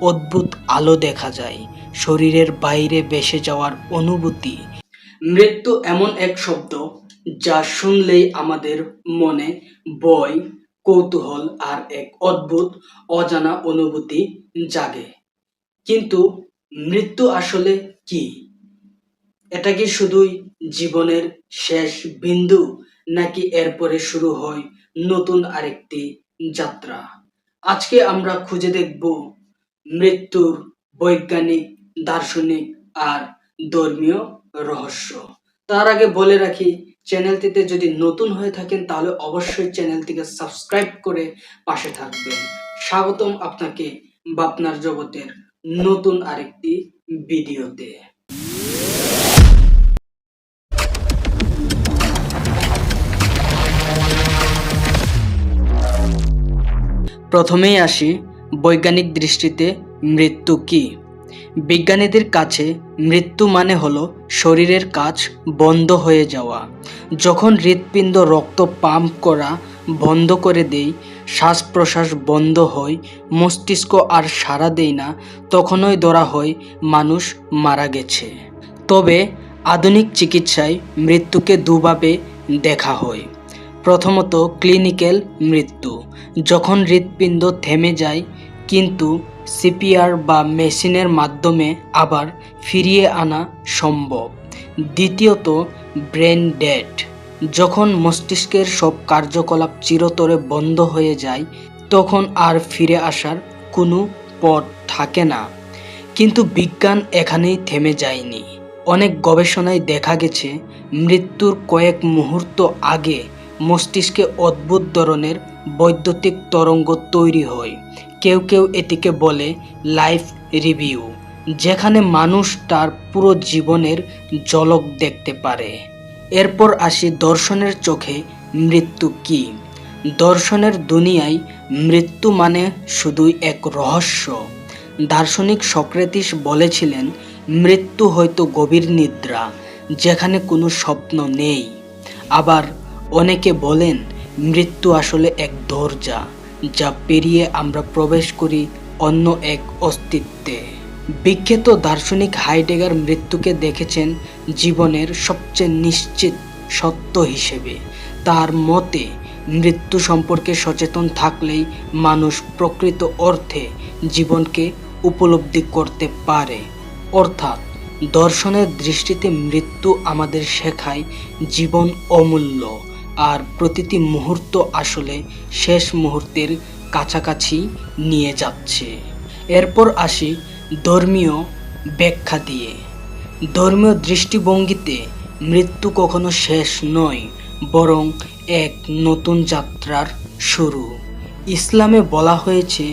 অদ্ভুত আলো দেখা যায়, শরীরের বাইরে ভেসে যাওয়ার অনুভূতি। মৃত্যু এমন এক শব্দ যা শুনলেই আমাদের মনে ভয়, কৌতূহল আর এক অদ্ভুত অজানা অনুভূতি জাগে। কিন্তু মৃত্যু আসলে কি? এটা কি শুধুই জীবনের শেষ বিন্দু, নাকি এরপরে শুরু হয় নতুন আরেকটি যাত্রা? আজকে আমরা খুঁজে দেখব মৃত্যুর বৈজ্ঞানিক, দার্শনিক আর ধর্মীয় রহস্য। তার আগে বলে রাখি, চ্যানেলটিতে যদি নতুন হয়ে থাকেন তাহলে অবশ্যই চ্যানেলটিকে সাবস্ক্রাইব করে পাশে থাকবেন। স্বাগতম আপনাকে ভাবনার জগতের নতুন আরেকটি ভিডিওতে। প্রথমেই আসি বৈজ্ঞানিক দৃষ্টিতে মৃত্যু কি। বিজ্ঞানীদের কাছে মৃত্যু মানে হলো শরীরের কাজ বন্ধ হয়ে যাওয়া। যখন হৃৎপিণ্ড রক্ত পাম্প করা বন্ধ করে দেয়, শ্বাস প্রশ্বাস বন্ধ হয়, মস্তিষ্ক আর সাড়া দেয় না, তখনই ধরা হয় মানুষ মারা গেছে। তবে আধুনিক চিকিৎসায় মৃত্যুকে দুভাবে দেখা হয়। প্রথমত ক্লিনিক্যাল মৃত্যু, যখন হৃৎপিণ্ড থেমে যায় কিন্তু সিপিআর বা মেশিনের মাধ্যমে আবার ফিরিয়ে আনা সম্ভব। দ্বিতীয়ত ব্রেন ডেড, যখন মস্তিষ্কের সব কার্যকলাপ চিরতরে বন্ধ হয়ে যায়, তখন আর ফিরে আসার কোনো পথ থাকে না। কিন্তু বিজ্ঞান এখানেই থেমে যায়নি। অনেক গবেষণায় দেখা গেছে মৃত্যুর কয়েক মুহূর্ত আগে মস্তিষ্কে অদ্ভুত ধরনের বৈদ্যুতিক তরঙ্গ তৈরি হয়। কেউ কেউ এটিকে বলে লাইফ রিভিউ, যেখানে মানুষ তার পুরো জীবনের ঝলক দেখতে পারে। এরপর আসি দর্শনের চোখে মৃত্যু কি। দর্শনের দুনিয়ায় মৃত্যু মানে শুধুই এক রহস্য। দার্শনিক সক্রেটিস বলেছিলেন, মৃত্যু হয়তো গভীর নিদ্রা, যেখানে কোনো স্বপ্ন নেই। আবার অনেকে বলেন মৃত্যু আসলে এক দরজা, যা পেরিয়ে আমরা প্রবেশ করি অন্য এক অস্তিত্বে। বিখ্যাত দার্শনিক হাইডেগার মৃত্যুকে দেখেছেন জীবনের সবচেয়ে নিশ্চিত সত্য হিসেবে। তার মতে মৃত্যু সম্পর্কে সচেতন থাকলেই মানুষ প্রকৃত অর্থে জীবনকে উপলব্ধি করতে পারে। অর্থাৎ দর্শনের দৃষ্টিতে মৃত্যু আমাদের শেখায় জীবন অমূল্য, আর প্রতিটি মুহূর্ত আসলে শেষ মুহূর্তের কাছাকাছি নিয়ে যাচ্ছে। এরপর আসি ধর্মীয় ব্যাখ্যা দিয়ে। ধর্মীয় দৃষ্টিভঙ্গিতে মৃত্যু কখনো শেষ নয়, বরং এক নতুন যাত্রার শুরু। ইসলামে বলা হয়েছে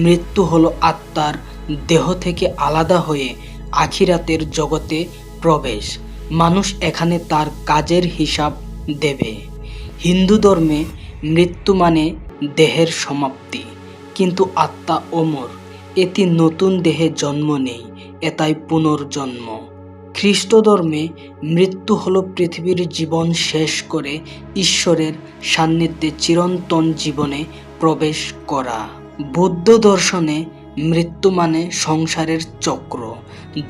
মৃত্যু হলো আত্মার দেহ থেকে আলাদা হয়ে আখিরাতের জগতে প্রবেশ। মানুষ এখানে তার কাজের হিসাব দেবে। হিন্দু ধর্মে মৃত্যু মানে দেহের সমাপ্তি, কিন্তু আত্মা অমর, এটি নতুন দেহে জন্ম নেই, এটাই পুনর্জন্ম। খ্রিস্ট ধর্মে মৃত্যু হলো পৃথিবীর জীবন শেষ করে ঈশ্বরের সান্নিধ্যে চিরন্তন জীবনে প্রবেশ করা। বৌদ্ধ দর্শনে মৃত্যু মানে সংসারের চক্র,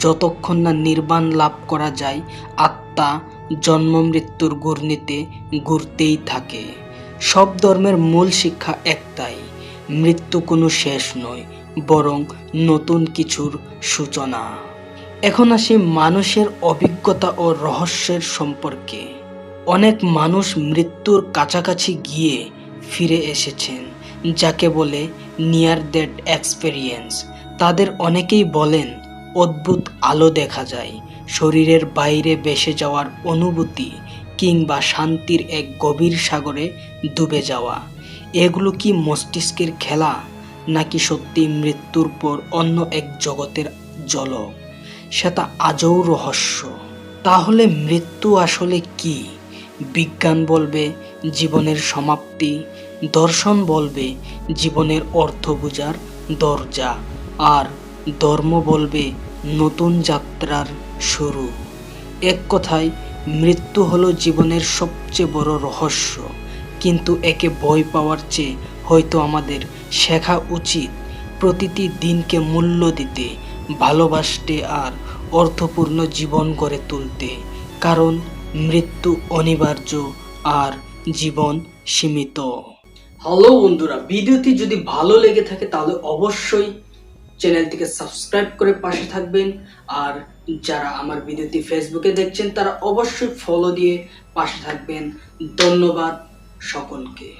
যতক্ষণ না নির্বাণ লাভ করা যায় আত্মা জন্ম মৃত্যুর ঘূর্ণিতে ঘুরতেই থাকে। সব ধর্মের মূল শিক্ষা একটাই, মৃত্যু কোনো শেষ নয়, বরং নতুন কিছুর সূচনা। এখন আসি মানুষের অভিজ্ঞতা ও রহস্যের সম্পর্কে। অনেক মানুষ মৃত্যুর কাছাকাছি গিয়ে ফিরে এসেছেন, যাকে বলে নিয়ার ডেথ এক্সপেরিয়েন্স। তাদের অনেকেই বলেন অদ্ভুত আলো দেখা যায়, শরীরের বাইরে ভেসে যাওয়ার অনুভূতি, কিংবা শান্তির এক গভীর সাগরে ডুবে যাওয়া। এগুলো কি মস্তিষ্কের খেলা, নাকি সত্যি মৃত্যুর পর অন্য এক জগতের ঝলক? সেটা আজও রহস্য। তাহলে মৃত্যু আসলে কি? বিজ্ঞান বলবে জীবনের সমাপ্তি, দর্শন বলবে জীবনের অর্থ বোঝার দরজা, আর ধর্ম বলবে নতুন যাত্রার শুরু। এক কথায় মৃত্যু হলো জীবনের সবচেয়ে বড় রহস্য, কিন্তু একে ভয় পাওয়ার চেয়ে হয়তো আমাদের শেখা উচিত প্রতিটি দিনকে মূল্য দিতে, ভালোবাসতে আর অর্থপূর্ণ জীবন গড়ে তুলতে, কারণ মৃত্যু অনিবার্য আর জীবন সীমিত। হ্যালো বন্ধুরা, ভিডিওটি যদি ভালো লেগে থাকে তাহলে অবশ্যই চ্যানেলটিকে সাবস্ক্রাইব করে পাশে থাকবেন। আর যারা আমার ভিডিওটি ফেসবুকে দেখছেন তারা অবশ্যই ফলো দিয়ে পাশে থাকবেন। ধন্যবাদ সকলকে।